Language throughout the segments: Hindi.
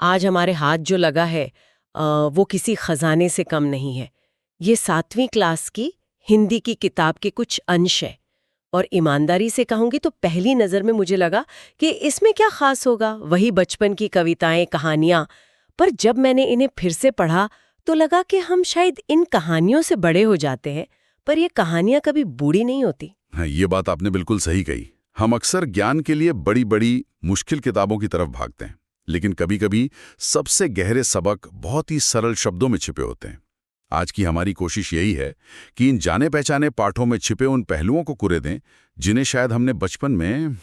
आज हमारे हाथ जो लगा है वो किसी खजाने से कम नहीं है। ये 7वीं क्लास की हिंदी की किताब के कुछ अंश है और ईमानदारी से कहूंगी तो पहली नज़र में मुझे लगा कि इसमें क्या खास होगा, वही बचपन की कविताएं, कहानियां। पर जब मैंने इन्हें फिर से पढ़ा तो लगा कि हम शायद इन कहानियों से बड़े हो जाते हैं, पर ये कहानियां कभी बूढ़ी नहीं होती। हाँ, ये बात आपने बिल्कुल सही कही। हम अक्सर ज्ञान के लिए बड़ी बड़ी मुश्किल किताबों की तरफ भागते हैं, लेकिन कभी कभी सबसे गहरे सबक बहुत ही सरल शब्दों में छिपे होते हैं। आज की हमारी कोशिश यही है कि इन जाने पहचाने पाठों में छिपे उन पहलुओं को कुरे दें जिन्हें शायद हमने बचपन में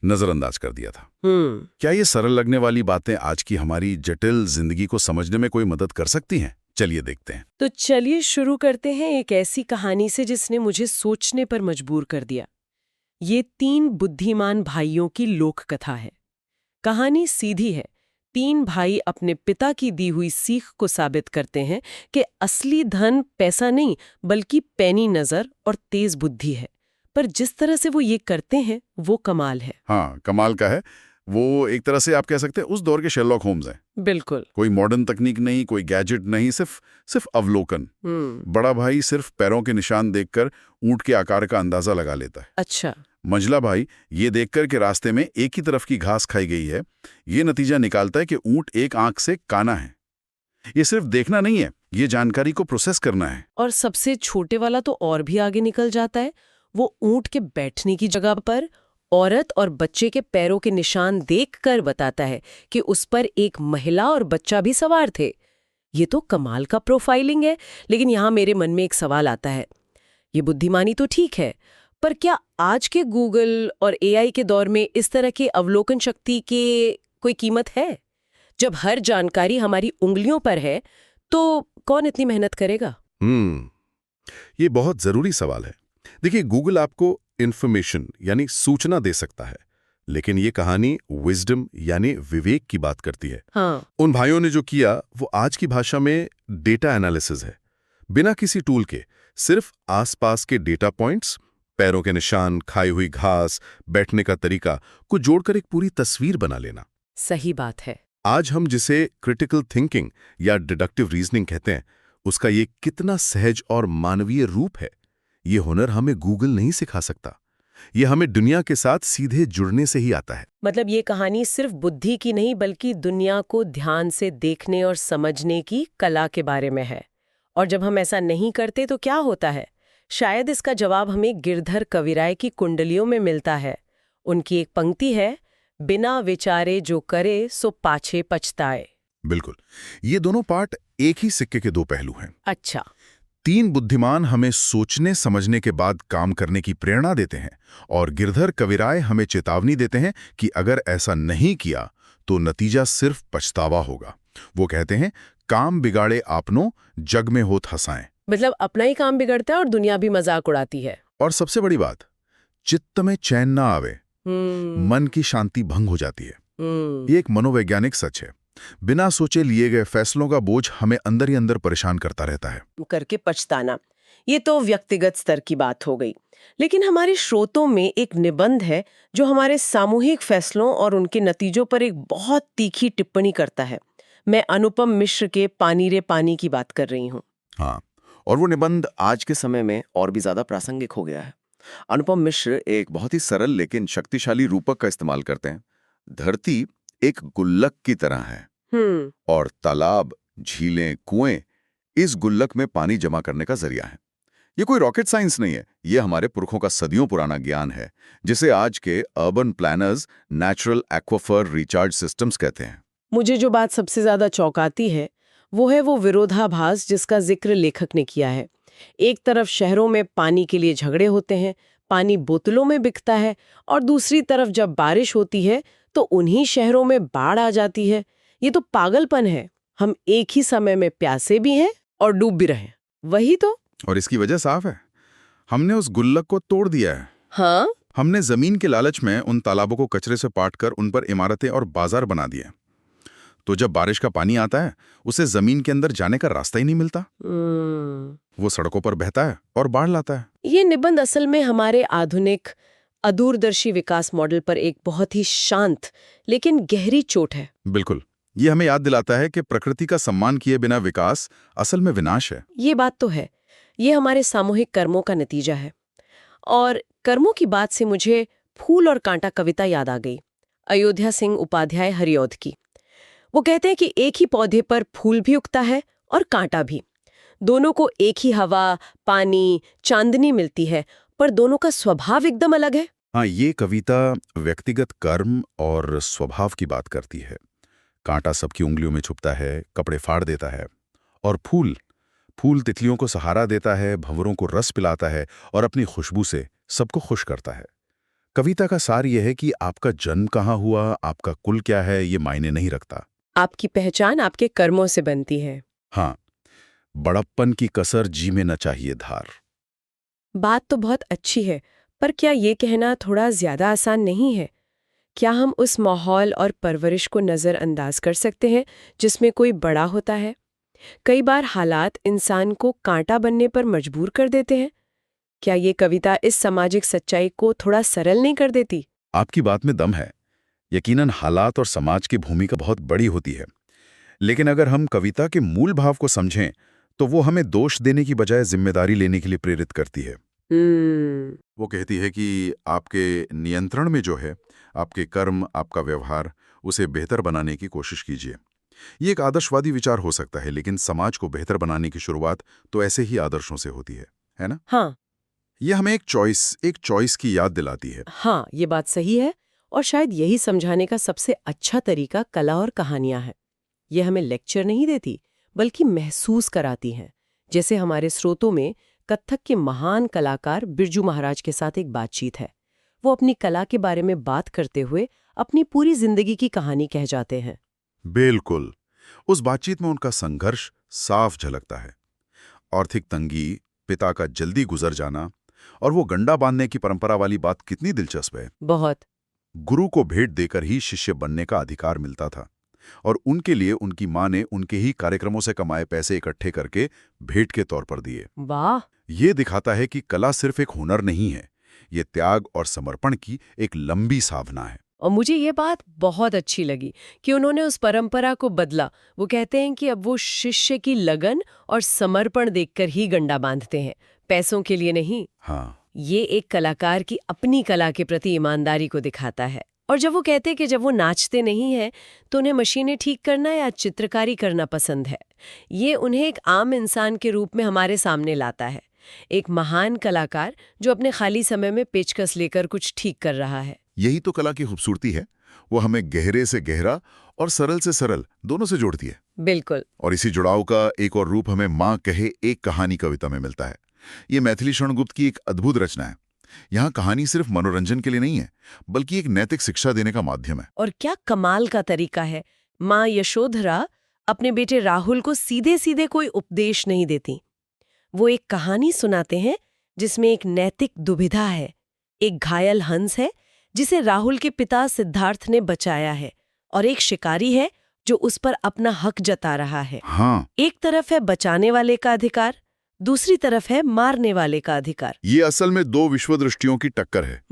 नजरअंदाज कर दिया था। क्या ये सरल लगने वाली बातें आज की हमारी जटिल जिंदगी को समझने में कोई मदद कर सकती हैं? चलिए देखते हैं। तो चलिए शुरू करते हैं एक ऐसी कहानी से जिसने मुझे सोचने पर मजबूर कर दिया। ये 3 बुद्धिमान भाइयों की लोक कथा है। कहानी सीधी है। 3 भाई अपने पिता की दी हुई सीख को साबित करते हैं कि असली धन पैसा नहीं बल्कि पैनी नजर और तेज बुद्धि है। पर जिस तरह से वो ये करते हैं वो कमाल है। हाँ, कमाल का है। वो एक तरह से आप कह सकते हैं उस दौर के शेरलॉक होम्स हैं। बिल्कुल। कोई मॉडर्न तकनीक नहीं, कोई गैजेट नहीं, सिर्फ अवलोकन। बड़ा भाई सिर्फ पैरों के निशान देखकर ऊंट के आकार का अंदाजा लगा लेता है। अच्छा। मंझला भाई ये देखकर के रास्ते में एक ही तरफ की घास खाई गई है, ये नतीजा निकालता है कि ऊंट एक आंख से काना है। ये सिर्फ देखना नहीं है, ये जानकारी को प्रोसेस करना है। और सबसे छोटे वाला तो और भी आगे निकल जाता है। वो ऊंट के बैठने की जगह पर औरत और बच्चे के पैरों के निशान देखकर बताता है कि उस पर एक महिला और बच्चा भी सवार थे। ये तो कमाल का प्रोफाइलिंग है। लेकिन यहाँ मेरे मन में एक सवाल आता है। ये बुद्धिमानी तो ठीक है, पर क्या आज के गूगल और एआई के दौर में इस तरह के अवलोकन शक्ति की कोई कीमत है? जब हर जानकारी हमारी उंगलियों पर है तो कौन इतनी मेहनत करेगा? ये बहुत जरूरी सवाल है। देखिए, गूगल आपको इंफॉर्मेशन यानी सूचना दे सकता है, लेकिन ये कहानी विजडम यानी विवेक की बात करती है। हाँ। उन भाइयों ने जो किया वो आज की भाषा में डेटा एनालिसिस है। बिना किसी टूल के सिर्फ आसपास के डेटा पॉइंट्स, पैरों के निशान, खाई हुई घास, बैठने का तरीका को जोड़कर एक पूरी तस्वीर बना लेना। सही बात है। आज हम जिसे क्रिटिकल थिंकिंग या डिडक्टिव रीजनिंग कहते हैं, उसका ये कितना सहज और मानवीय रूप है। ये हुनर हमें गूगल नहीं सिखा सकता। ये हमें दुनिया के साथ सीधे जुड़ने से ही आता है। मतलब ये कहानी सिर्फ बुद्धि की नहीं बल्कि दुनिया को ध्यान से देखने और समझने की कला के बारे में है। और जब हम ऐसा नहीं करते तो क्या होता है? शायद इसका जवाब हमें गिरधर कविराय की कुंडलियों में मिलता है। उनकी एक पंक्ति है, बिना विचारे जो करे सो पाछे पछताए। बिल्कुल, ये दोनों पार्ट एक ही सिक्के के 2 पहलू हैं। अच्छा। 3 बुद्धिमान हमें सोचने समझने के बाद काम करने की प्रेरणा देते हैं और गिरधर कविराय हमें चेतावनी देते हैं कि अगर ऐसा नहीं किया तो नतीजा सिर्फ पछतावा होगा। वो कहते हैं, काम बिगाड़े आपनो, जग में होत हंसाएं। मतलब अपना ही काम बिगड़ता है और दुनिया भी मजाक उड़ाती है। और सबसे बड़ी बात, चित्त में चैन ना आवे, मन की शांति भंग हो जाती है। ये एक मनोवैज्ञानिक सच है। बिना सोचे लिए गए फैसलों का बोझ हमें अंदर ही अंदर परेशान करता रहता है। करके पछताना, ये तो व्यक्तिगत स्तर की बात हो गई। लेकिन हमारे स्रोतों में एक निबंध है जो हमारे सामूहिक फैसलों और उनके नतीजों पर एक बहुत तीखी टिप्पणी करता है। मैं अनुपम मिश्र के पानी रे पानी की बात कर रही हूँ। हाँ, और वो निबंध आज के समय में और भी ज्यादा प्रासंगिक हो गया है। अनुपम मिश्र एक बहुत ही सरल लेकिन शक्तिशाली रूपक का इस्तेमाल करते हैं। धरती एक गुल्लक की तरह है और तालाब, झीलें, कुएं इस गुल्लक में पानी जमा करने का जरिया है। ये कोई रॉकेट साइंस नहीं है, ये हमारे पुरखों का सदियों पुराना ज्ञान है, जिसे आज के urban planners natural aquifer recharge systems कहते हैं। मुझे जो बात सबसे ज्यादा चौंकाती है वो विरोधाभास जिसका जिक्र लेखक ने किया है। एक तरफ शहरों में पानी के लिए झगड़े होते हैं, पानी बोतलों में बिकता है, और दूसरी तरफ जब बारिश होती है तो उन्हीं शहरों में बाढ़ आ जाती है। ये तो पागलपन है। हम एक ही समय में प्यासे भी हैं और डूब भी रहे हैं। वही तो। और इसकी वजह साफ है, हमने उस गुल्लक को तोड़ दिया है। हाँ? हमने जमीन के लालच में उन तालाबों को कचरे से पाटकर उन पर इमारतें और बाजार बना दिए। तो जब बारिश का पानी आता है उसे जमीन के अंदर जाने का रास्ता ही नहीं मिलता। वो सड़कों पर बहता है और बाढ़ लाता है। ये निबंध असल में हमारे आधुनिक अदूरदर्शी विकास मॉडल पर एक बहुत ही शांत लेकिन गहरी चोट है। बिल्कुल, ये हमें याद दिलाता है कि प्रकृति का सम्मान किए बिना विकास असल में विनाश है। ये बात तो है। ये हमारे सामूहिक कर्मों का नतीजा है। और कर्मों की बात से मुझे फूल और कांटा कविता याद आ गई, अयोध्या सिंह उपाध्याय हरिऔध की। वो कहते हैं कि एक ही पौधे पर फूल भी उगता है और कांटा भी। दोनों को एक ही हवा, पानी, चांदनी मिलती है, पर दोनों का स्वभाव एकदम अलग है। हाँ, ये कविता व्यक्तिगत कर्म और स्वभाव की बात करती है। कांटा सबकी उंगलियों में छुपता है, कपड़े फाड़ देता है। और फूल फूल तितलियों को सहारा देता है, भंवरों को रस पिलाता है और अपनी खुशबू से सबको खुश करता है। कविता का सार यह है कि आपका जन्म कहाँ हुआ, आपका कुल क्या है, ये मायने नहीं रखता। आपकी पहचान आपके कर्मों से बनती है। हाँ, बड़प्पन की कसर जी में न चाहिए धार। बात तो बहुत अच्छी है, पर क्या ये कहना थोड़ा ज्यादा आसान नहीं है? क्या हम उस माहौल और परवरिश को नज़रअंदाज कर सकते हैं जिसमें कोई बड़ा होता है? कई बार हालात इंसान को कांटा बनने पर मजबूर कर देते हैं। क्या ये कविता इस सामाजिक सच्चाई को थोड़ा सरल नहीं कर देती? आपकी बात में दम है। यकीनन हालात और समाज की भूमिका बहुत बड़ी होती है, लेकिन अगर हम कविता के मूल भाव को समझें तो वो हमें दोष देने की बजाय जिम्मेदारी लेने के लिए प्रेरित करती है। वो कहती है कि आपके नियंत्रण में जो है, आपके कर्म, आपका व्यवहार, उसे बेहतर बनाने की कोशिश कीजिए। ये एक आदर्शवादी विचार हो सकता है, लेकिन समाज को बेहतर बनाने की शुरुआत तो ऐसे ही आदर्शों से होती है ना? हाँ। ये हमें एक चॉइस की याद दिलाती है। हाँ, ये बात सही है। और शायद यही समझाने का सबसे अच्छा तरीका कला और कहानियां हैं। ये हमें लेक्चर नहीं देती, बल्कि महसूस कराती हैं। जैसे हमारे स्रोतों में कथक के महान कलाकार बिरजू महाराज के साथ एक बातचीत है। वो अपनी कला के बारे में बात करते हुए अपनी पूरी जिंदगी की कहानी कह जाते हैं। बिल्कुल। उस बातचीत में उनका संघर्ष साफ झलकता है। आर्थिक तंगी, पिता का जल्दी गुजर जाना और वो गंडा बांधने की परंपरा वाली बात कितनी दिलचस्प है। बहुत। गुरु को भेंट देकर ही शिष्य बनने का अधिकार मिलता था और उनके लिए उनकी मां ने उनके ही कार्यक्रमों से कमाए पैसे इकट्ठे करके भेंट के तौर पर दिए। वाह! ये दिखाता है कि कला सिर्फ एक हुनर नहीं है, ये त्याग और समर्पण की एक लंबी साधना है। और मुझे ये बात बहुत अच्छी लगी कि उन्होंने उस परंपरा को बदला। वो कहते हैं कि अब वो शिष्य की लगन और समर्पण देखकर ही गंडा बांधते हैं, पैसों के लिए नहीं। हाँ, ये एक कलाकार की अपनी कला के प्रति ईमानदारी को दिखाता है। और जब वो कहते हैं कि जब वो नाचते नहीं हैं तो उन्हें मशीनें ठीक करना या चित्रकारी करना पसंद है, ये उन्हें एक आम इंसान के रूप में हमारे सामने लाता है। एक महान कलाकार जो अपने खाली समय में पेचकस लेकर कुछ ठीक कर रहा है। यही तो कला की खूबसूरती है। वो हमें गहरे से गहरा और सरल से सरल दोनों से जोड़ती है। बिल्कुल। और इसी जुड़ाव का एक और रूप हमें माँ कहे एक कहानी कविता में मिलता है। ये मैथिली शरणगुप्त की एक अद्भुत रचना है। यहाँ कहानी सिर्फ मनोरंजन के लिए नहीं है, बल्कि एक नैतिक शिक्षा देने का माध्यम है। और क्या कमाल का तरीका है। माँ यशोधरा अपने बेटे राहुल को सीधे सीधे कोई उपदेश नहीं देती। वो एक कहानी सुनाते हैं जिसमें एक नैतिक दुविधा है। एक घायल हंस है जिसे राहुल के पिता सिद्धार्थ ने बचाया है, और एक शिकारी है जो उस पर अपना हक जता रहा है। हाँ, एक तरफ है बचाने वाले का अधिकार, दूसरी तरफ है मारने वाले का अधिकार। ये असल में दो विश्व दृष्टियों की टक्कर है।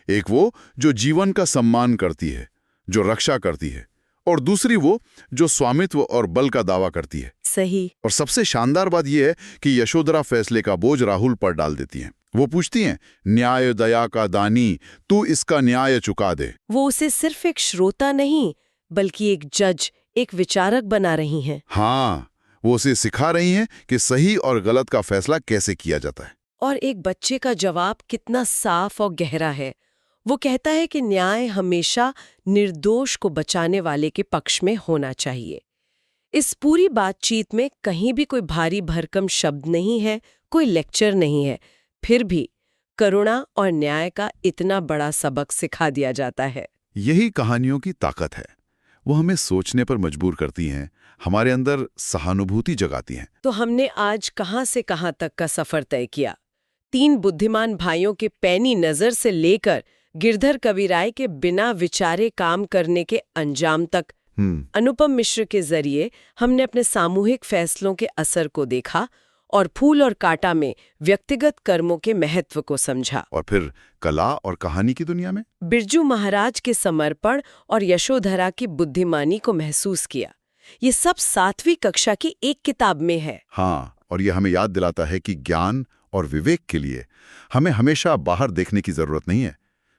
एक वो जो जीवन का सम्मान करती है, जो रक्षा करती है, और दूसरी वो जो स्वामित्व और बल का दावा करती है। सही। और सबसे शानदार बात यह है कि यशोधरा फैसले का बोझ राहुल पर डाल देती हैं। वो पूछती हैं, न्याय दया का दानी, तू इसका न्याय चुका दे। वो उसे सिर्फ एक श्रोता नहीं, बल्कि एक जज, एक विचारक बना रही हैं। हाँ, वो उसे सिखा रही हैं कि सही और गलत का फैसला कैसे किया जाता है। और एक बच्चे का जवाब कितना साफ और गहरा है। वो कहता है कि न्याय हमेशा निर्दोष को बचाने वाले के पक्ष में होना चाहिए। इस पूरी बातचीत में कहीं भी कोई भारी भरकम शब्द नहीं है, कोई लेक्चर नहीं है, फिर भी करुणा और न्याय का इतना बड़ा सबक सिखा दिया जाता है। यही कहानियों की ताकत है। वो हमें सोचने पर मजबूर करती हैं, हमारे अंदर सहानुभूति जगाती हैं। तो हमने आज कहां से कहां तक का सफर तय किया। 3 बुद्धिमान भाइयों के पैनी नजर से लेकर गिरधर कविराय के बिना विचारे काम करने के अंजाम तक। अनुपम मिश्र के जरिए हमने अपने सामूहिक फैसलों के असर को देखा और फूल और कांटा में व्यक्तिगत कर्मों के महत्व को समझा। और फिर कला और कहानी की दुनिया में बिरजू महाराज के समर्पण और यशोधरा की बुद्धिमानी को महसूस किया। ये सब 7वीं कक्षा की एक किताब में है। हाँ, और यह हमें याद दिलाता है कि ज्ञान और विवेक के लिए हमें हमेशा बाहर देखने की जरूरत नहीं है।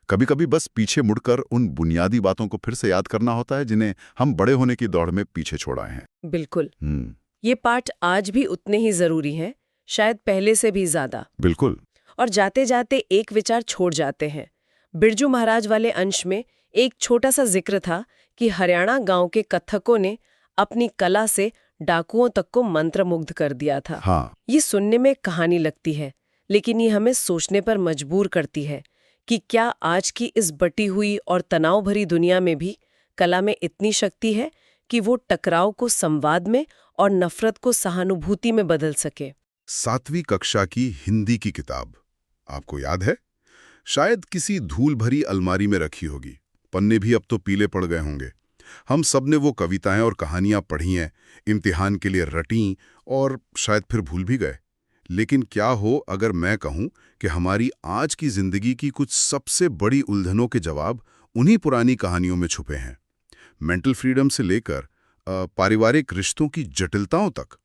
कभी कभी बस पीछे मुड़कर उन बुनियादी बातों को फिर से याद करना होता है जिन्हें हम बड़े होने की दौड़ में पीछे छोड़ आए हैं। बिल्कुल। ये पाठ आज भी उतने ही जरूरी हैं, शायद पहले से भी ज्यादा। बिल्कुल। और जाते जाते एक विचार छोड़ जाते हैं। बिरजू महाराज वाले अंश में एक छोटा सा जिक्र था कि हरियाणा गांव के कथकों ने अपनी कला से डाकुओं तक को मंत्रमुग्ध कर दिया था। हाँ। ये सुनने में कहानी लगती है, लेकिन ये हमें सोचने पर मजबूर करती है कि क्या आज की इस बटी हुई और तनाव भरी दुनिया में भी कला में इतनी शक्ति है कि वो टकराव को संवाद में और नफरत को सहानुभूति में बदल सके। 7वीं कक्षा की हिंदी की किताब आपको याद है? शायद किसी धूल भरी अलमारी में रखी होगी। पन्ने भी अब तो पीले पड़ गए होंगे। हम सब ने वो कविताएं और कहानियां पढ़ी हैं, इम्तिहान के लिए रटीं और शायद फिर भूल भी गए। लेकिन क्या हो अगर मैं कहूं कि हमारी आज की जिंदगी की कुछ सबसे बड़ी उलझनों के जवाब उन्हीं पुरानी कहानियों में छुपे हैं। मेंटल फ्रीडम से लेकर पारिवारिक रिश्तों की जटिलताओं तक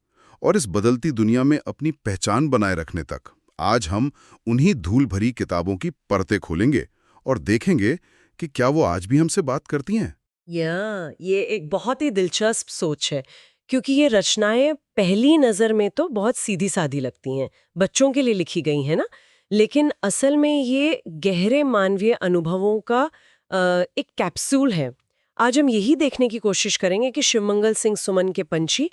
और इस बदलती दुनिया में अपनी पहचान बनाए रखने तक, आज हम उन्हीं धूल भरी किताबों की परतें खोलेंगे और देखेंगे कि क्या वो आज भी हमसे बात करती हैं। ये एक बहुत ही दिलचस्प सोच है, क्योंकि ये रचनाएं पहली नज़र में तो बहुत सीधी सादी लगती हैं, बच्चों के लिए लिखी गई हैं ना, लेकिन असल में ये गहरे मानवीय अनुभवों का एक कैप्सूल है। आज हम यही देखने की कोशिश करेंगे कि शिवमंगल सिंह सुमन के पंछी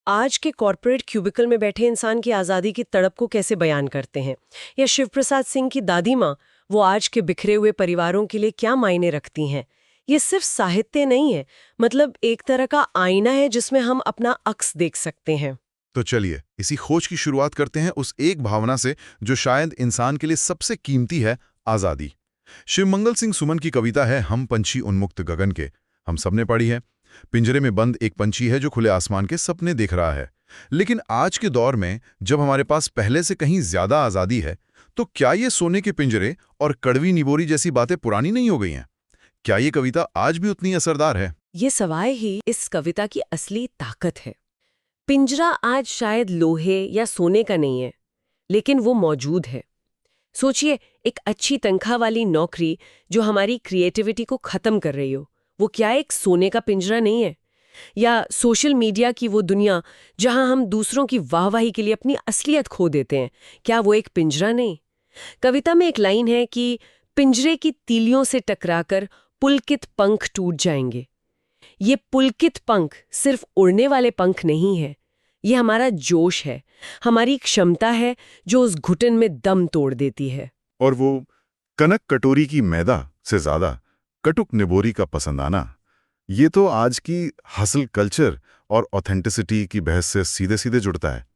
आज के कॉर्पोरेट क्यूबिकल में बैठे इंसान की आज़ादी की तड़प को कैसे बयान करते हैं, या शिवप्रसाद सिंह की दादी माँ वो आज के बिखरे हुए परिवारों के लिए क्या मायने रखती हैं। ये सिर्फ साहित्य नहीं है, मतलब एक तरह का आईना है जिसमें हम अपना अक्स देख सकते हैं। तो चलिए इसी खोज की शुरुआत करते हैं उस एक भावना से जो शायद इंसान के लिए सबसे कीमती है, आज़ादी। शिवमंगल सिंह सुमन की कविता है हम पंछी उन्मुक्त गगन के। हम सबने पढ़ी है। पिंजरे में बंद एक पंछी है जो खुले आसमान के सपने देख रहा है। लेकिन आज के दौर में जब हमारे पास पहले से कहीं ज्यादा आज़ादी है, तो क्या ये सोने के पिंजरे और कड़वी निबोरी जैसी बातें पुरानी नहीं हो गई हैं? क्या ये कविता आज भी उतनी असरदार है? ये सवाल ही इस कविता की असली ताकत है। पिंजरा आज शायद लोहे या सोने का नहीं है, लेकिन वो मौजूद है। सोचिए, एक अच्छी तनख्वाह वाली नौकरी जो हमारी क्रिएटिविटी को खत्म कर रही हो, वो क्या एक सोने का पिंजरा नहीं है? या सोशल मीडिया की वो दुनिया जहां हम दूसरों की वाहवाही के लिए अपनी असलियत खो देते हैं, क्या वो एक पिंजरा नहीं? कविता में एक लाइन है कि पिंजरे की तीलियों से टकराकर पुलकित पंख टूट जाएंगे। ये पुलकित पंख सिर्फ उड़ने वाले पंख नहीं है, ये हमारा जोश है, हमारी क्षमता है जो उस घुटन में दम तोड़ देती है। और वो कनक कटोरी की मैदा से ज्यादा कटुक निबोरी का पसंद आना, ये तो आज की हसल कल्चर और ऑथेंटिसिटी की बहस से सीधे सीधे जुड़ता है।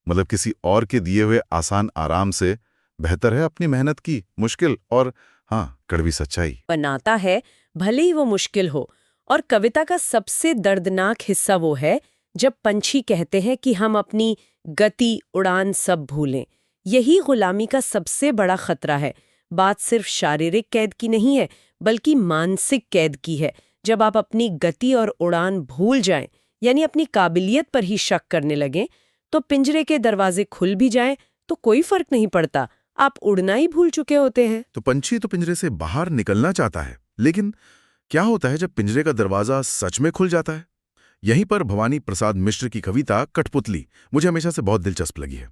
मतलब किसी और के दिए हुए आसान आराम से बेहतर है अपनी मेहनत की मुश्किल और कड़वी सच्चाई बनाता है, भले ही वो मुश्किल हो। और कविता का सबसे दर्दनाक हिस्सा वो है जब पंछी कहते हैं कि हम अपनी गति उड़ान सब भूलें। यही गुलामी का सबसे बड़ा खतरा है। बात सिर्फ शारीरिक कैद की नहीं है, बल्कि मानसिक कैद की है। जब आप अपनी गति और उड़ान भूल जाएं, यानी अपनी काबिलियत पर ही शक करने लगें, तो पिंजरे के दरवाजे खुल भी जाएं तो कोई फर्क नहीं पड़ता, आप उड़ना ही भूल चुके होते हैं। तो पंछी तो पिंजरे से बाहर निकलना चाहता है, लेकिन क्या होता है जब पिंजरे का दरवाजा सच में खुल जाता है? यहीं पर भवानी प्रसाद मिश्र की कविता कठपुतली मुझे हमेशा से बहुत दिलचस्प लगी है।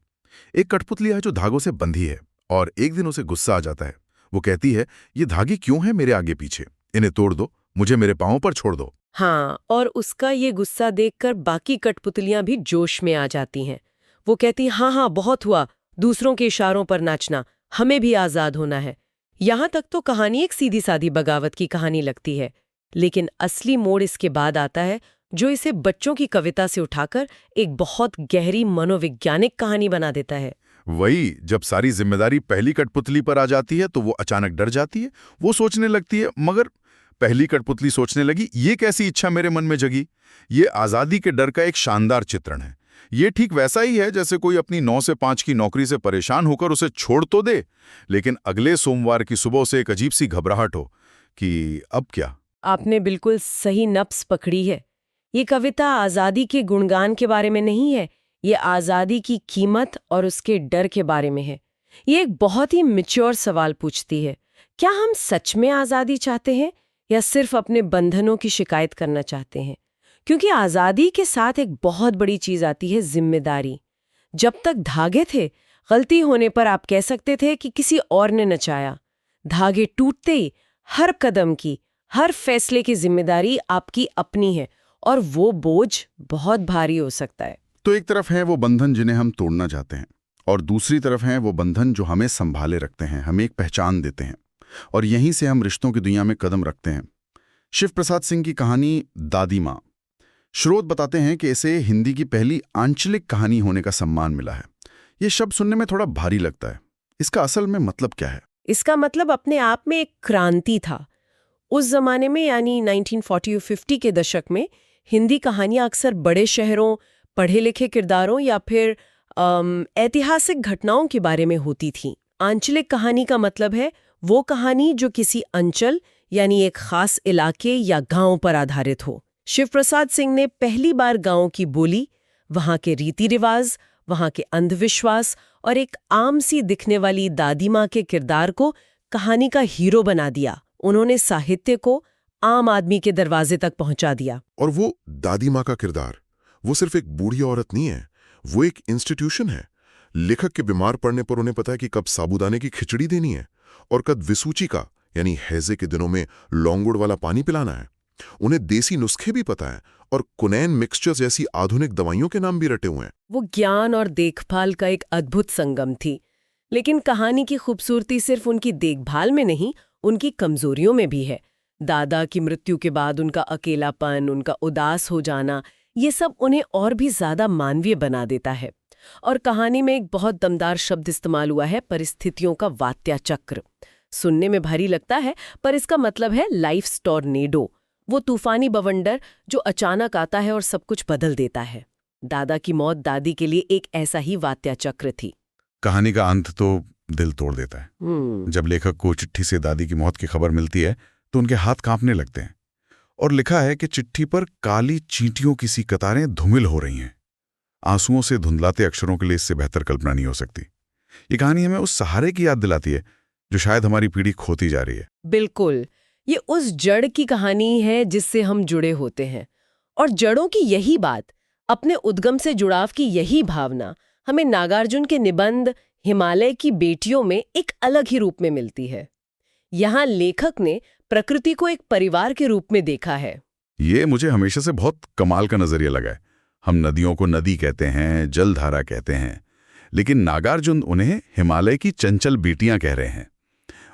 एक कठपुतली है जो धागों से बंधी है और एक दिन उसे गुस्सा आ जाता है। वो कहती है, ये धागे क्यों हैं मेरे आगे पीछे, इन्हें तोड़ दो, मुझे मेरे पांवों पर छोड़ दो। हाँ, और उसका ये गुस्सा देखकर बाकी कठपुतलियां भी जोश में आ जाती हैं। वो कहती, हाँ बहुत हुआ, दूसरों के इशारों पर नाचना, हमें भी आजाद होना है। यहाँ तक तो कहानी एक सीधी सादी बगावत की कहानी लगती है, लेकिन असली मोड़ इसके बाद आता है जो इसे बच्चों की कविता से उठाकर एक बहुत गहरी मनोवैज्ञानिक कहानी बना देता है। वही, जब सारी जिम्मेदारी पहली कठपुतली पर आ जाती है तो वो अचानक डर जाती है। वो सोचने लगती है, मगर पहली कठपुतली सोचने लगी, ये कैसी इच्छा मेरे मन में जगी। ये आज़ादी के डर का एक शानदार चित्रण है। ये ठीक वैसा ही है जैसे कोई अपनी 9 से 5 की नौकरी से परेशान होकर उसे छोड़ तो दे, लेकिन अगले सोमवार की सुबह से एक अजीब सी घबराहट हो कि अब क्या। आपने बिल्कुल सही नब्ज पकड़ी है। ये कविता आज़ादी के गुणगान के बारे में नहीं है, ये आज़ादी की कीमत और उसके डर के बारे में है। ये एक बहुत ही मैच्योर सवाल पूछती है, क्या हम सच में आज़ादी चाहते हैं या सिर्फ अपने बंधनों की शिकायत करना चाहते हैं? क्योंकि आज़ादी के साथ एक बहुत बड़ी चीज़ आती है, जिम्मेदारी। जब तक धागे थे, गलती होने पर आप कह सकते थे कि किसी और ने नचाया। धागे टूटते ही हर कदम की, हर फैसले की जिम्मेदारी आपकी अपनी है, और वो बोझ बहुत भारी हो सकता है। तो एक तरफ है वो बंधन जिन्हें हम तोड़ना चाहते हैं, और दूसरी तरफ हैं वो बंधन जो हमें संभाले रखते हैं, हमें एक पहचान देते हैं, और यहीं से हम रिश्तों की दुनिया में कदम रखते हैं। शिव प्रसाद सिंह की कहानी दादी माँ। स्रोत बताते हैं कि इसे हिंदी की पहली आंचलिक कहानी होने का सम्मान मिला है। ये शब्द सुनने में थोड़ा भारी लगता है। इसका असल में मतलब क्या है? इसका मतलब अपने आप में एक क्रांति था। उस जमाने में, यानी 1940 और 50 के दशक में, हिंदी कहानियां अक्सर बड़े शहरों, पढ़े लिखे किरदारों या फिर ऐतिहासिक घटनाओं के बारे में होती थीं। आंचलिक कहानी का मतलब है वो कहानी जो किसी अंचल यानी एक खास इलाके या गांव पर आधारित हो। शिव प्रसाद सिंह ने पहली बार गांव की बोली, वहां के रीति रिवाज, वहां के अंधविश्वास और एक आम सी दिखने वाली दादी माँ के किरदार को कहानी का हीरो बना दिया। उन्होंने साहित्य को आम आदमी के दरवाजे तक पहुंचा दिया। और वो दादी माँ का किरदार, वो सिर्फ एक बूढ़ी औरत नहीं है, वो एक इंस्टीट्यूशन है। लेखक के बीमार पड़ने पर उन्हें पता है कि कब साबूदाने की खिचड़ी देनी है और कब विसूची का यानी हैजे के दिनों में लौंगुड़ वाला पानी पिलाना है। उन्हें देसी नुस्खे भी पता है और कुनैन मिक्सचर जैसी आधुनिक दवाइयों के नाम भी रटे हुए हैं। वो ज्ञान और देखभाल का एक अद्भुत संगम थी। लेकिन कहानी की खूबसूरती सिर्फ उनकी देखभाल में नहीं, उनकी कमजोरियों में भी है। दादा की मृत्यु के बाद उनका अकेलापन, उनका उदास हो जाना, ये सब उन्हें और भी ज्यादा मानवीय बना देता है। और कहानी में एक बहुत दमदार शब्द इस्तेमाल हुआ है, परिस्थितियों का वात्या चक्र। सुनने में भारी लगता है, पर इसका मतलब है लाइफ टॉर्नेडो, वो तूफानी बवंडर जो अचानक आता है और सब कुछ बदल देता है। दादा की मौत दादी के लिए एक ऐसा ही वात्या चक्र थी। कहानी का अंत तो दिल तोड़ देता है। जब लेखक को चिट्ठी से दादी की मौत की खबर मिलती है तो उनके हाथ कांपने लगते हैं, और लिखा है कि चिट्ठी पर काली चींटियों की सी कतारें धूमिल हो रही हैं। आंसुओं से धुंधलाते अक्षरों के लिए इससे बेहतर कल्पना नहीं हो सकती। ये कहानी हमें उस सहारे की याद दिलाती है जो शायद हमारी पीढ़ी खोती जा रही है। बिल्कुल, ये उस जड़ की कहानी है जिससे हम जुड़े होते हैं, और जड़ों की यही बात, अपने उद्गम से जुड़ाव की यही भावना हमें नागार्जुन के निबंध हिमालय की बेटियों में एक अलग ही रूप में मिलती है। यहाँ लेखक ने प्रकृति को एक परिवार के रूप में देखा है। ये मुझे हमेशा से बहुत कमाल का नजरिया लगा है। हम नदियों को नदी कहते हैं, जलधारा कहते हैं, लेकिन नागार्जुन उन्हें हिमालय की चंचल बेटियां कह रहे हैं।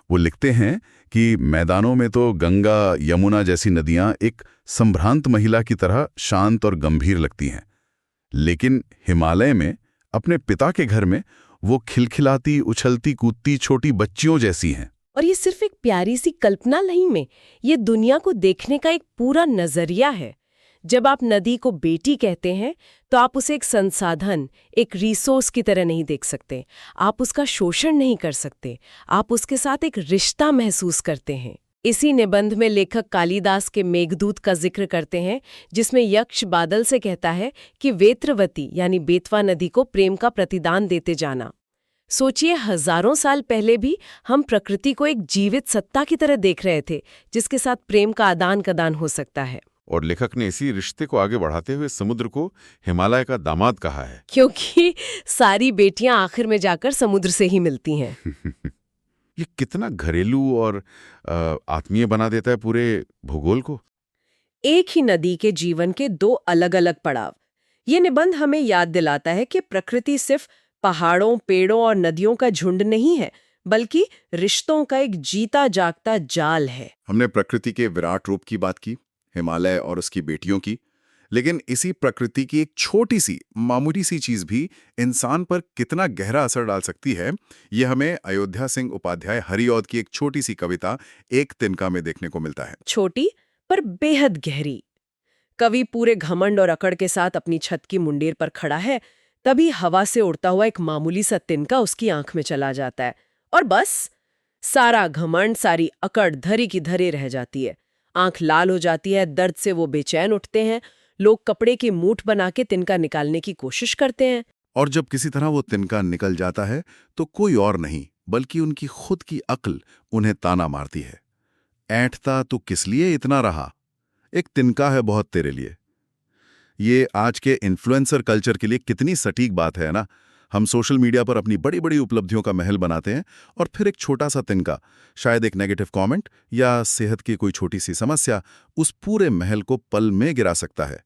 वो लिखते हैं कि मैदानों में तो गंगा, यमुना जैसी नदियां एक संभ्रांत महिला की तरह शांत और गंभीर लगती हैं, लेकिन हिमालय में, अपने पिता के घर में, वो खिलखिलाती, उछलती कूदती छोटी बच्चियों जैसी हैं। और ये सिर्फ एक प्यारी सी कल्पना नहीं में, ये दुनिया को देखने का एक पूरा नजरिया है। जब आप नदी को बेटी कहते हैं तो आप उसे एक संसाधन, एक रिसोर्स की तरह नहीं देख सकते। आप उसका शोषण नहीं कर सकते, आप उसके साथ एक रिश्ता महसूस करते हैं। इसी निबंध में लेखक कालिदास के मेघदूत का जिक्र करते हैं, जिसमें यक्ष बादल से कहता है कि वेत्रवती यानी बेतवा नदी को प्रेम का प्रतिदान देते जाना। सोचिए, हजारों साल पहले भी हम प्रकृति को एक जीवित सत्ता की तरह देख रहे थे, जिसके साथ प्रेम का आदान प्रदान हो सकता है। और लेखक ने इसी रिश्ते को आगे बढ़ाते हुए समुद्र को हिमालय का दामाद कहा है, क्योंकि सारी बेटियां आखिर में जाकर समुद्र से ही मिलती हैं। ये कितना घरेलू और आत्मीय बना देता है पूरे भूगोल को। एक ही नदी के जीवन के दो अलग अलग पड़ाव। ये निबंध हमें याद दिलाता है कि प्रकृति सिर्फ पहाड़ों, पेड़ों और नदियों का झुंड नहीं है, बल्कि रिश्तों का एक जीता जागता जाल है। हमने प्रकृति के विराट रूप की बात की, हिमालय और उसकी बेटियों की, लेकिन इसी प्रकृति की एक छोटी सी, मामूली सी चीज भी इंसान पर कितना गहरा असर डाल सकती है, यह हमें अयोध्या सिंह उपाध्याय हरिऔध की एक छोटी सी कविता एक तिनका में देखने को मिलता है। छोटी पर बेहद गहरी। कवि पूरे घमंड और अकड़ के साथ अपनी छत की मुंडेर पर खड़ा है, तभी हवा से उड़ता हुआ एक मामूली सा तिनका उसकी आंख में चला जाता है और बस सारा घमंड, सारी अकड़ धरी की धरी रह जाती है। आंख लाल हो जाती है, दर्द से वो बेचैन उठते हैं। लोग कपड़े की मूठ बना के तिनका निकालने की कोशिश करते हैं। और जब किसी तरह वो तिनका निकल जाता है तो कोई और नहीं बल्कि उनकी खुद की अक्ल उन्हें ताना मारती है। ऐंठता तो किस लिए इतना रहा, एक तिनका है बहुत तेरे लिए। ये आज के इन्फ्लुएंसर कल्चर के लिए कितनी सटीक बात है ना। हम सोशल मीडिया पर अपनी बड़ी बड़ी उपलब्धियों का महल बनाते हैं और फिर एक छोटा सा तिनका, शायद एक नेगेटिव कमेंट या सेहत की कोई छोटी सी समस्या, उस पूरे महल को पल में गिरा सकता है।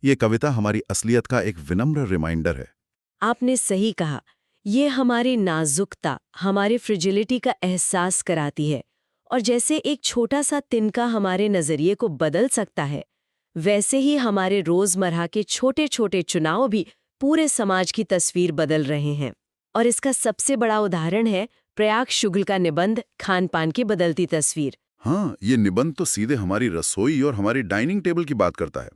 ये कविता हमारी असलियत का एक विनम्र रिमाइंडर है। आपने सही कहा, ये हमारी नाजुकता, हमारी फ्रिजिलिटी का एहसास कराती है। और जैसे एक छोटा सा तिनका हमारे नजरिए को बदल सकता है, वैसे ही हमारे रोजमर्रा के छोटे छोटे चुनाव भी पूरे समाज की तस्वीर बदल रहे हैं। और इसका सबसे बड़ा उदाहरण है प्रयाग शुक्ल का निबंध खान पान की बदलती तस्वीर। हाँ, ये निबंध तो सीधे हमारी रसोई और हमारी डाइनिंग टेबल की बात करता है।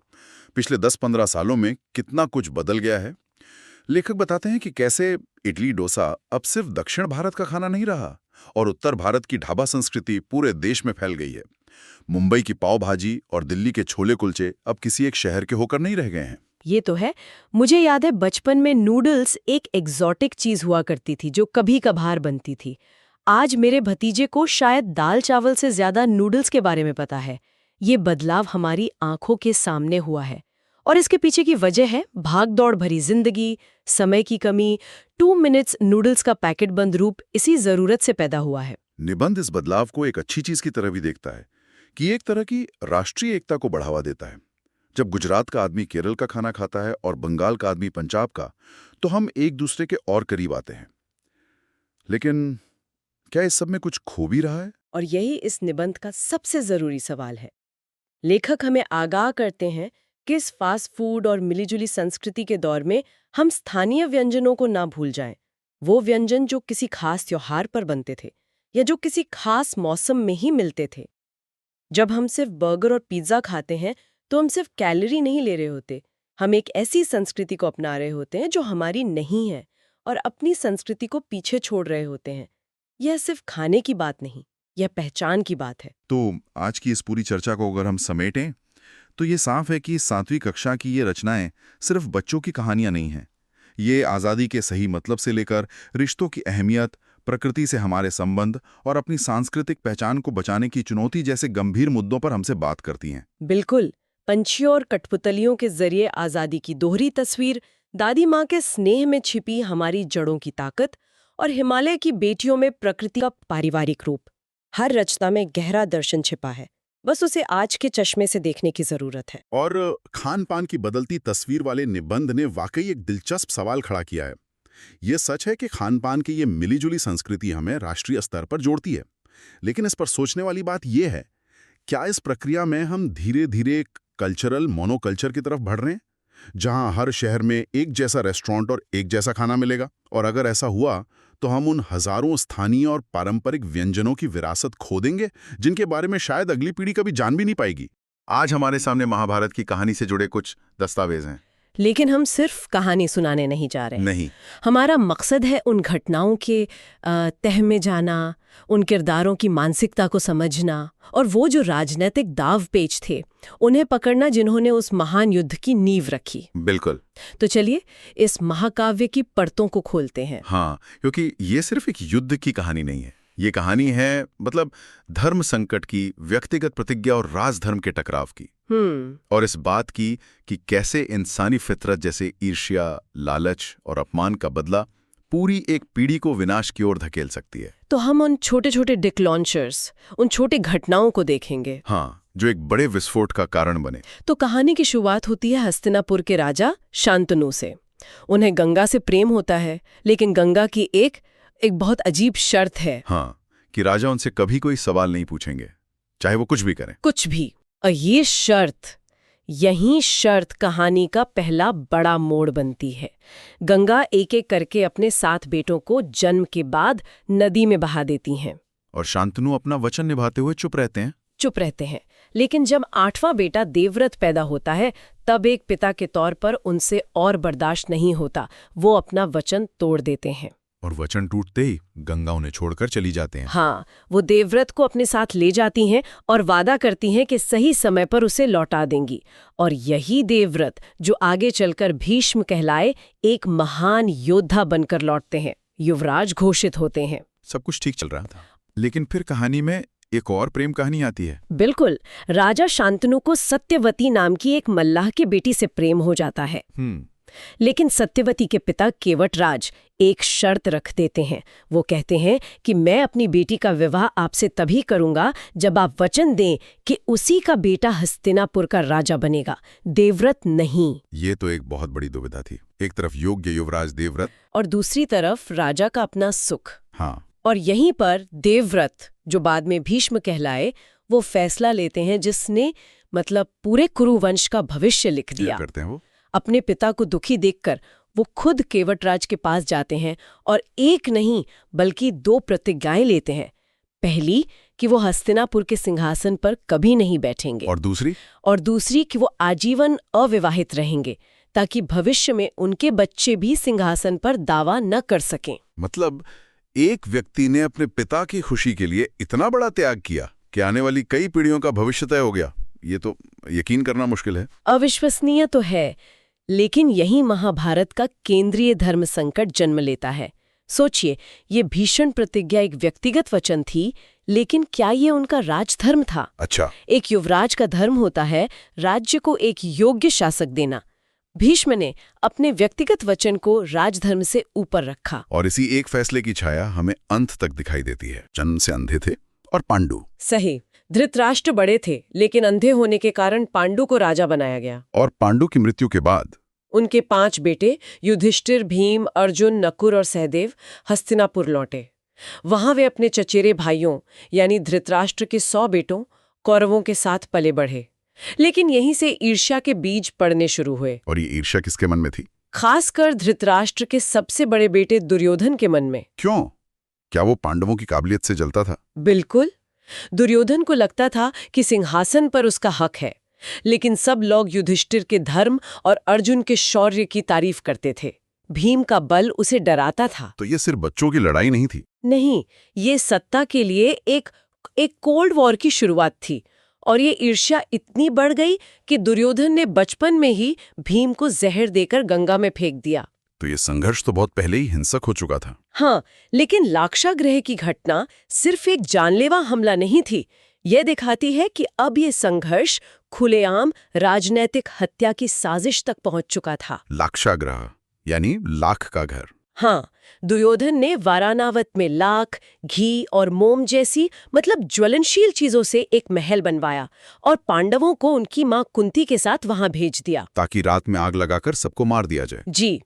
पिछले 10-15 सालों में कितना कुछ बदल गया है। लेखक बताते हैं कि कैसे इडली डोसा अब सिर्फ दक्षिण भारत का खाना नहीं रहा और उत्तर भारत की ढाबा संस्कृति पूरे देश में फैल गई है। मुंबई की पाव भाजी और दिल्ली के छोले कुलचे अब किसी एक शहर के होकर नहीं रह गए हैं। ये तो है। मुझे याद है बचपन में नूडल्स एक एग्जॉटिक चीज हुआ करती थी जो कभी कभार बनती थी। आज मेरे भतीजे को शायद दाल चावल से ज्यादा नूडल्स के बारे में पता है। ये बदलाव हमारी आंखों के सामने हुआ है और इसके पीछे की वजह है भागदौड़ भरी जिंदगी, समय की कमी। 2 मिनट्स नूडल्स का पैकेट बंद रूप इसी जरूरत से पैदा हुआ है। निबंध इस बदलाव को एक अच्छी चीज की तरह भी देखता है कि एक तरह की राष्ट्रीय एकता को बढ़ावा देता है। जब गुजरात का आदमी केरल का खाना खाता है और बंगाल का आदमी पंजाब का, तो हम एक दूसरे के और करीब आते हैं। लेकिन क्या इस सब में कुछ खो भी रहा है? और यही इस निबंध का सबसे जरूरी सवाल है। लेखक हमें आगाह करते हैं कि इस फास्ट फूड और मिलीजुली संस्कृति के दौर में हम स्थानीय व्यंजनों को ना भूल जाएं। वो व्यंजन जो किसी खास त्योहार पर बनते थे या जो किसी खास मौसम में ही मिलते थे। जब हम सिर्फ बर्गर और पिज्जा खाते हैं तो हम सिर्फ कैलोरी नहीं ले रहे होते, हम एक ऐसी संस्कृति को अपना रहे होते हैं जो हमारी नहीं है और अपनी संस्कृति को पीछे छोड़ रहे होते हैं। यह सिर्फ खाने की बात नहीं, यह पहचान की बात है। तो आज की इस पूरी चर्चा को अगर हम समेटें तो ये साफ है कि 7वीं कक्षा की ये रचनाएं सिर्फ बच्चों की कहानियां नहीं हैं। ये आज़ादी के सही मतलब से लेकर रिश्तों की अहमियत, प्रकृति से हमारे संबंध और अपनी सांस्कृतिक पहचान को बचाने की चुनौती जैसे गंभीर मुद्दों पर हमसे बात करती हैं। बिल्कुल। पंछियों और कठपुतलियों के जरिए आज़ादी की दोहरी तस्वीर, दादी माँ के स्नेह में छिपी हमारी जड़ों की ताकत और हिमालय की बेटियों में प्रकृति का पारिवारिक रूप, हर रचना में गहरा दर्शन छिपा है। बस उसे आज के चश्मे से देखने की जरूरत है। और खान पान की बदलती तस्वीर वाले निबंध ने वाकई एक दिलचस्प सवाल खड़ा किया है। ये सच है कि खान पान की ये मिलीजुली संस्कृति हमें राष्ट्रीय स्तर पर जोड़ती है, लेकिन इस पर सोचने वाली बात यह है, क्या इस प्रक्रिया में हम धीरे धीरे कल्चरल मोनोकल्चर की तरफ बढ़ रहे हैं, जहां हर शहर में एक जैसा रेस्टोरेंट और एक जैसा खाना मिलेगा? और अगर ऐसा हुआ तो हम उन हजारों स्थानीय और पारंपरिक व्यंजनों की विरासत खो देंगे जिनके बारे में शायद अगली पीढ़ी कभी जान भी नहीं पाएगी। आज हमारे सामने महाभारत की कहानी से जुड़े कुछ दस्तावेज हैं, लेकिन हम सिर्फ कहानी सुनाने नहीं जा रहे। नहीं, हमारा मकसद है उन घटनाओं के तह में जाना, उन किरदारों की मानसिकता को समझना और वो जो राजनीतिक दाव पेच थे उन्हें पकड़ना जिन्होंने उस महान युद्ध की नींव रखी। बिल्कुल। तो चलिए इस महाकाव्य की परतों को खोलते हैं। हाँ, क्योंकि ये सिर्फ एक युद्ध की कहानी नहीं है, ये कहानी है धर्म संकट की, व्यक्तिगत प्रतिज्ञा और राजधर्म के टकराव की, और इस बात की कि कैसे इंसानी फितरत जैसे ईर्ष्या, लालच और अपमान का बदला पूरी एक पीढ़ी को विनाश की ओर धकेल सकती है। तो हम उन छोटे छोटे डिक्लॉन्चर्स, उन छोटे घटनाओं को देखेंगे, हाँ, जो एक बड़े विस्फोट का कारण बने। तो कहानी की शुरुआत होती है हस्तिनापुर के राजा शांतनु से। उन्हें गंगा से प्रेम होता है, लेकिन गंगा की एक बहुत अजीब शर्त है। हाँ, कि राजा उनसे कभी कोई सवाल नहीं पूछेंगे, चाहे वो कुछ भी करें। कुछ भी। और ये यही शर्त कहानी का पहला बड़ा मोड़ बनती है। गंगा एक एक करके अपने 7 बेटों को जन्म के बाद नदी में बहा देती हैं। और शांतनु अपना वचन निभाते हुए चुप रहते हैं। लेकिन जब 8वां बेटा देवव्रत पैदा होता है तब एक पिता के तौर पर उनसे और बर्दाश्त नहीं होता। वो अपना वचन तोड़ देते हैं। और वचन टूटते ही गंगा उन्हें छोड़कर चली जाते हैं। हाँ, वो देवव्रत को अपने साथ ले जाती हैं और वादा करती हैं कि सही समय पर उसे लौटा देंगी। और यही देवव्रत जो आगे चलकर भीष्म कहलाए एक महान योद्धा बनकर लौटते हैं, युवराज घोषित होते हैं। सब कुछ ठीक चल रहा था, लेकिन फिर कहानी में एक और प्रेम कहानी आती है। बिल्कुल, राजा शांतनु को सत्यवती नाम की एक मल्लाह की बेटी से प्रेम हो जाता है। लेकिन सत्यवती के पिता केवटराज एक शर्त रख देते हैं। वो कहते हैं कि मैं अपनी बेटी का विवाह आपसे तभी करूंगा जब आप वचन दें कि उसी का बेटा हस्तिनापुर का राजा बनेगा, देवव्रत नहीं। ये तो एक बहुत बड़ी दुविधा थी। एक तरफ योग्य युवराज देवव्रत और दूसरी तरफ राजा का अपना सुख। हाँ, और यहीं पर देवव्रत, जो बाद में भीष्म कहलाए, वो फैसला लेते हैं जिसने मतलब पूरे कुरु वंश का भविष्य लिख दिया। करते हैं वो अपने पिता को दुखी देखकर वो खुद केवटराज के पास जाते हैं और एक नहीं बल्कि 2 प्रतिज्ञाएं लेते हैं। पहली कि वो हस्तिनापुर के सिंहासन पर कभी नहीं बैठेंगे, और दूसरी कि वो आजीवन अविवाहित रहेंगे ताकि भविष्य में उनके बच्चे भी सिंहासन पर दावा न कर सकें। मतलब एक व्यक्ति ने अपने पिता की खुशी के लिए इतना बड़ा त्याग किया कि आने वाली कई पीढ़ियों का भविष्य तय हो गया। ये तो यकीन करना मुश्किल है। अविश्वसनीय तो है, लेकिन यही महाभारत का केंद्रीय धर्म संकट जन्म लेता है। सोचिए, ये भीषण प्रतिज्ञा एक व्यक्तिगत वचन थी, लेकिन क्या ये उनका राजधर्म था? अच्छा, एक युवराज का धर्म होता है राज्य को एक योग्य शासक देना। भीष्म ने अपने व्यक्तिगत वचन को राजधर्म से ऊपर रखा। और इसी एक फैसले की छाया हमें अंत तक दिखाई देती है। जन्म से अंधे थे और पांडु। सही, धृतराष्ट्र बड़े थे, लेकिन अंधे होने के कारण पांडु को राजा बनाया गया। और पांडु की मृत्यु के बाद उनके 5 बेटे युधिष्ठिर, भीम, अर्जुन, नकुल और सहदेव हस्तिनापुर लौटे। वहां वे अपने चचेरे भाइयों यानी धृतराष्ट्र के 100 बेटों कौरवों के साथ पले बढ़े। लेकिन यहीं से ईर्ष्या के बीज पड़ने शुरू हुए। और ये ईर्ष्या किसके मन में थी? खासकर धृतराष्ट्र के सबसे बड़े बेटे दुर्योधन के मन में। क्यों? क्या वो पांडवों की काबिलियत से जलता था? बिल्कुल। दुर्योधन को लगता था कि सिंहासन पर उसका हक है, लेकिन सब लोग युधिष्ठिर के धर्म और अर्जुन के शौर्य की तारीफ करते थे। भीम का बल उसे डराता था। तो ये सिर्फ बच्चों की लड़ाई नहीं थी? नहीं, ये सत्ता के लिए एक कोल्ड वॉर की शुरुआत थी। और ये ईर्ष्या इतनी बढ़ गई कि दुर्योधन ने बचपन में ही भीम को जहर देकर गंगा में फेंक दिया। तो ये संघर्ष तो बहुत पहले ही हिंसक हो चुका था। हाँ, लेकिन लाक्षागृह की घटना सिर्फ एक जानलेवा हमला नहीं थी। यह दिखाती है कि अब ये संघर्ष खुलेआम राजनैतिक हत्या की साजिश तक पहुंच चुका था। लाक्षागृह यानी लाख का घर। हाँ, दुर्योधन ने वारानावत में लाख, घी और मोम जैसी मतलब ज्वलनशील चीजों से एक महल बनवाया और पांडवों को उनकी मां कुंती के साथ वहां भेज दिया ताकि रात में आग लगाकर सबको मार दिया जाए। जी,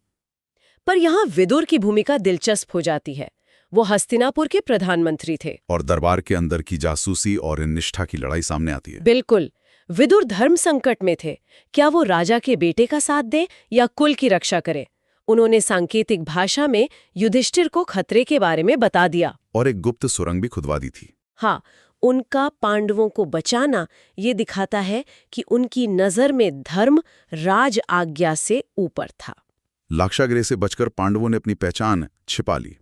पर यहाँ विदुर की भूमिका दिलचस्प हो जाती है। वो हस्तिनापुर के प्रधानमंत्री थे और दरबार के अंदर की जासूसी और निष्ठा की लड़ाई सामने आती है। बिल्कुल, विदुर धर्म संकट में थे। क्या वो राजा के बेटे का साथ दें या कुल की रक्षा करें? उन्होंने सांकेतिक भाषा में युधिष्ठिर को खतरे के बारे में बता दिया और एक गुप्त सुरंग भी खुदवा दी थी। हाँ, उनका पांडवों को बचाना ये दिखाता है कि उनकी नजर में धर्म राज आज्ञा से ऊपर था। लाक्षागृह से बचकर पांडवों ने अपनी पहचान छिपा ली।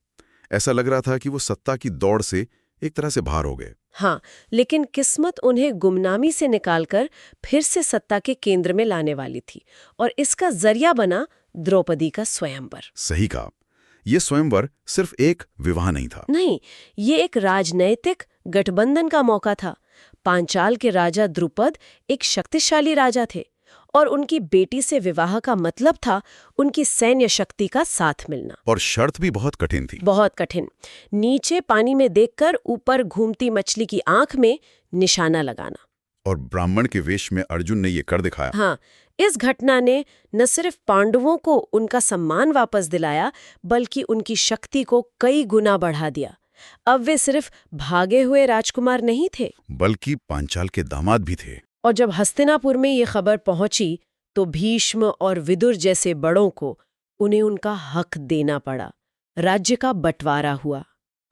ऐसा लग रहा था कि वो सत्ता की दौड़ से एक तरह से बाहर हो गए। हाँ, लेकिन किस्मत उन्हें गुमनामी से निकालकर फिर से सत्ता के केंद्र में लाने वाली थी और इसका जरिया बना द्रौपदी का स्वयंवर। सही कहा, ये स्वयंवर सिर्फ एक विवाह नहीं था। नहीं, ये एक राजनैतिक गठबंधन का मौका था। पांचाल के राजा द्रुपद एक शक्तिशाली राजा थे और उनकी बेटी से विवाह का मतलब था उनकी सैन्य शक्ति का साथ मिलना। और शर्त भी बहुत कठिन थी। बहुत कठिन। नीचे पानी में देखकर ऊपर घूमती मछली की आंख में निशाना लगाना। और ब्राह्मण के वेश में अर्जुन ने ये कर दिखाया। हाँ, इस घटना ने न सिर्फ पांडवों को उनका सम्मान वापस दिलाया, बल्कि उनकी शक्ति को कई गुना बढ़ा दिया। अब वे सिर्फ भागे हुए राजकुमार नहीं थे, बल्कि पांचाल के दामाद भी थे। और जब हस्तिनापुर में ये खबर पहुंची तो भीष्म और विदुर जैसे बड़ों को उन्हें उनका हक देना पड़ा। राज्य का बंटवारा हुआ।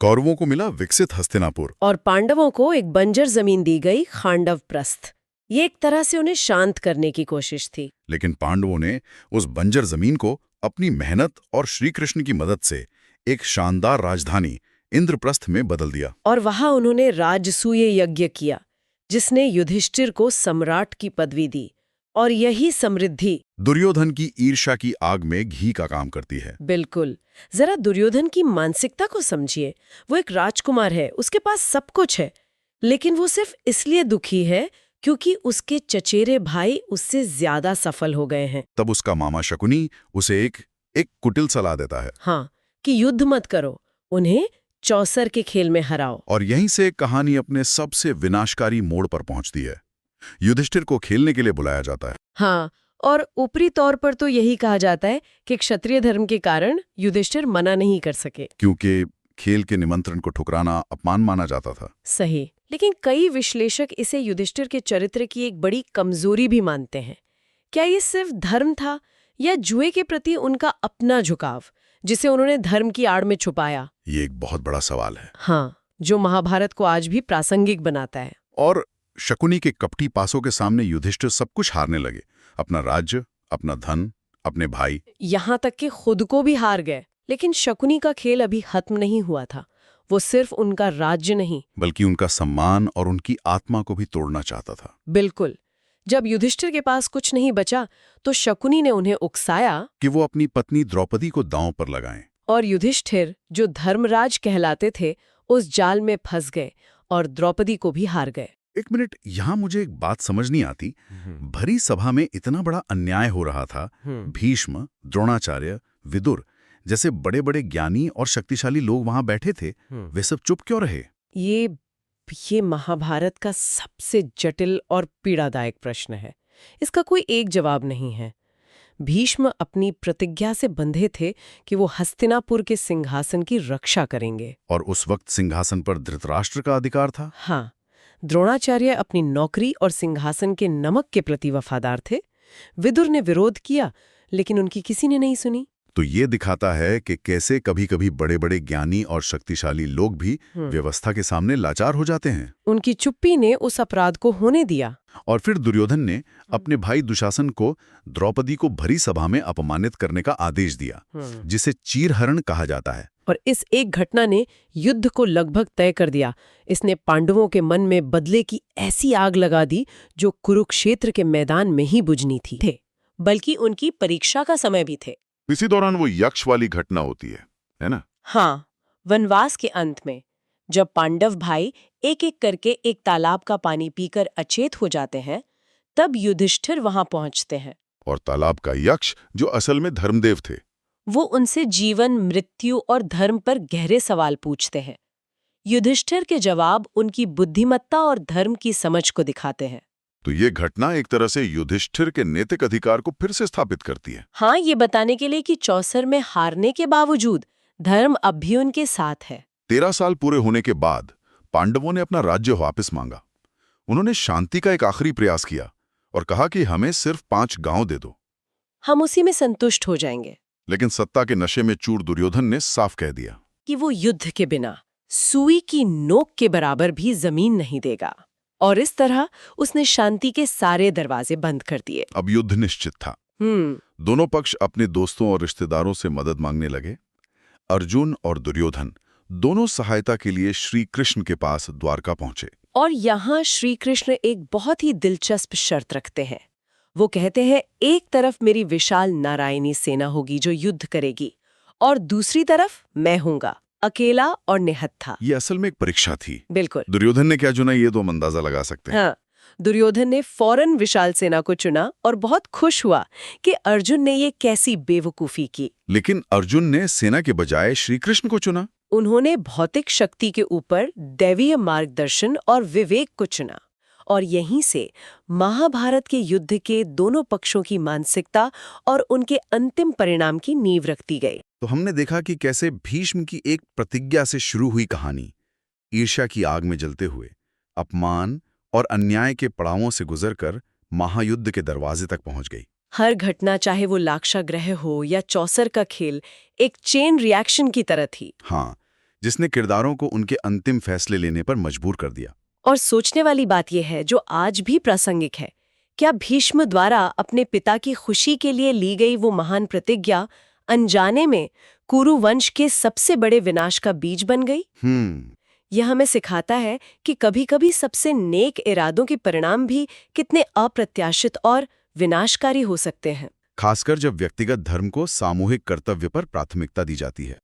कौरवों को मिला विकसित हस्तिनापुर और पांडवों को एक बंजर जमीन दी गई, खांडव प्रस्थ। ये एक तरह से उन्हें शांत करने की कोशिश थी। लेकिन पांडवों ने उस बंजर जमीन को अपनी मेहनत और श्री कृष्ण की मदद से एक शानदार राजधानी इंद्रप्रस्थ में बदल दिया। और वहां उन्होंने राजसूय यज्ञ किया, जिसने युधिष्ठिर को सम्राट की पदवी दी। और यही समृद्धि दुर्योधन की ईर्ष्या की आग में घी का काम करती है। बिल्कुल। जरा दुर्योधन की मानसिकता को समझिए। वो एक राजकुमार है, उसके पास सब कुछ है, लेकिन वो सिर्फ इसलिए दुखी है क्योंकि उसके चचेरे भाई उससे ज्यादा सफल हो गए हैं। तब उसका मामा शकुनी उसे एक कुटिल सलाह देता है। हाँ, कि युद्ध मत करो, उन्हें चौसर के खेल में हराओ। और यहीं से कहानी अपने सबसे विनाशकारी मोड़ पर पहुंचती है। युधिष्ठिर को खेलने के लिए बुलाया जाता है। हाँ, और ऊपरी तौर पर तो यही कहा जाता है कि क्षत्रिय धर्म के कारण युधिष्ठिर मना नहीं कर सके, क्योंकि खेल के निमंत्रण को ठुकराना अपमान माना जाता था। सही। लेकिन कई विश्लेषक इसे युधिष्ठिर के चरित्र की एक बड़ी कमजोरी भी मानते हैं। क्या ये सिर्फ धर्म था या जुए के प्रति उनका अपना झुकाव, जिसे उन्होंने धर्म की आड़ में छुपाया? ये एक बहुत बड़ा सवाल है। हाँ, जो महाभारत को आज भी प्रासंगिक बनाता है। और शकुनी के कपटी पासों के सामने युधिष्ठिर सब कुछ हारने लगे, अपना राज्य, अपना धन, अपने भाई, यहाँ तक कि खुद को भी हार गए। लेकिन शकुनी का खेल अभी खत्म नहीं हुआ था। वो सिर्फ उनका राज्य नहीं, बल्कि उनका सम्मान और उनकी आत्मा को भी तोड़ना चाहता था। बिल्कुल। जब युधिष्ठिर के पास कुछ नहीं बचा तो शकुनी ने उन्हें उकसाया कि वो अपनी पत्नी द्रौपदी को दांव पर लगाएं। और युधिष्ठिर, जो धर्मराज कहलाते थे, उस जाल में फंस गए और द्रौपदी को भी हार गए। एक मिनट, यहाँ मुझे एक बात समझ नहीं आती। भरी सभा में इतना बड़ा अन्याय हो रहा था, भीष्म, द्रोणाचार्य, विदुर जैसे बड़े बड़े ज्ञानी और शक्तिशाली लोग वहां बैठे थे, वे सब चुप क्यों रहे? ये महाभारत का सबसे जटिल और पीड़ादायक प्रश्न है। इसका कोई एक जवाब नहीं है। भीष्म अपनी प्रतिज्ञा से बंधे थे कि वो हस्तिनापुर के सिंहासन की रक्षा करेंगे। और उस वक्त सिंहासन पर धृतराष्ट्र का अधिकार था। हाँ, द्रोणाचार्य अपनी नौकरी और सिंहासन के नमक के प्रति वफादार थे। विदुर ने विरोध किया, लेकिन उनकी किसी ने नहीं सुनी। तो ये दिखाता है कि कैसे कभी-कभी बड़े-बड़े ज्ञानी और शक्तिशाली लोग भी व्यवस्था के सामने लाचार हो जाते हैं। उनकी चुप्पी ने उस अपराध को होने दिया। और फिर दुर्योधन ने अपने भाई दुशासन को द्रौपदी को भरी सभा में अपमानित करने का आदेश दिया, जिसे चीरहरण कहा जाता है। और इस एक घटना ने युद्ध को लगभग तय कर दिया। इसने पांडवों के मन में बदले की ऐसी आग लगा दी जो कुरुक्षेत्र के मैदान में ही बुझनी थी, बल्कि उनकी परीक्षा का समय भी थे। इसी दौरान वो यक्ष वाली घटना होती है ना? हाँ, वनवास के अंत में जब पांडव भाई एक एक करके एक तालाब का पानी पीकर अचेत हो जाते हैं, तब युधिष्ठिर वहां पहुंचते हैं। और तालाब का यक्ष, जो असल में धर्मदेव थे, वो उनसे जीवन, मृत्यु और धर्म पर गहरे सवाल पूछते हैं। युधिष्ठिर के जवाब उनकी बुद्धिमत्ता और धर्म की समझ को दिखाते हैं। तो ये घटना एक तरह से युधिष्ठिर के नैतिक अधिकार को फिर से स्थापित करती है। हाँ, ये बताने के लिए कि चौसर में हारने के बावजूद धर्म अब भी उनके साथ है। 13 साल पूरे होने के बाद पांडवों ने अपना राज्य वापस मांगा। उन्होंने शांति का एक आखिरी प्रयास किया और कहा कि हमें सिर्फ 5 गांव दे दो, हम उसी में संतुष्ट हो जाएंगे। लेकिन सत्ता के नशे में चूर दुर्योधन ने साफ कह दिया कि वो युद्ध के बिना सुई की नोक के बराबर भी जमीन नहीं देगा। और इस तरह उसने शांति के सारे दरवाजे बंद कर दिए। अब युद्ध निश्चित था। दोनों पक्ष अपने दोस्तों और रिश्तेदारों से मदद मांगने लगे। अर्जुन और दुर्योधन दोनों सहायता के लिए श्री कृष्ण के पास द्वारका पहुंचे। और यहाँ श्री कृष्ण एक बहुत ही दिलचस्प शर्त रखते हैं। वो कहते हैं, एक तरफ मेरी विशाल नारायणी सेना होगी जो युद्ध करेगी, और दूसरी तरफ मैं हूंगा, अकेला और निहत्था। ये असल में एक परीक्षा थी। बिल्कुल। दुर्योधन ने क्या चुना, ये तो हम अंदाजा लगा सकते हैं। हाँ, दुर्योधन ने फौरन विशाल सेना को चुना और बहुत खुश हुआ कि अर्जुन ने ये कैसी बेवकूफी की। लेकिन अर्जुन ने सेना के बजाय श्री कृष्ण को चुना। उन्होंने भौतिक शक्ति के ऊपर दैवीय मार्गदर्शन और विवेक को चुना। और यहीं से महाभारत के युद्ध के दोनों पक्षों की मानसिकता और उनके अंतिम परिणाम की नींव रखती गई। तो हमने देखा कि कैसे भीष्म की एक प्रतिज्ञा से शुरू हुई कहानी ईर्ष्या की आग में जलते हुए अपमान और अन्याय के पड़ावों से गुजरकर महायुद्ध के दरवाजे तक पहुंच गई। हर घटना, चाहे वो लाक्षागृह हो या चौसर का खेल, एक चेन रिएक्शन की तरह थी। हाँ, जिसने किरदारों को उनके अंतिम फैसले लेने पर मजबूर कर दिया। और सोचने वाली बात यह है जो आज भी प्रासंगिक है, क्या भीष्म द्वारा अपने पिता की खुशी के लिए ली गई वो महान प्रतिज्ञा अनजाने में कुरु वंश के सबसे बड़े विनाश का बीज बन गई? यह हमें सिखाता है कि कभी-कभी सबसे नेक इरादों के परिणाम भी कितने अप्रत्याशित और विनाशकारी हो सकते हैं। खासकर जब व्यक्तिगत धर्म को सामूहिक कर्तव्य पर प्राथमिकता दी जाती है।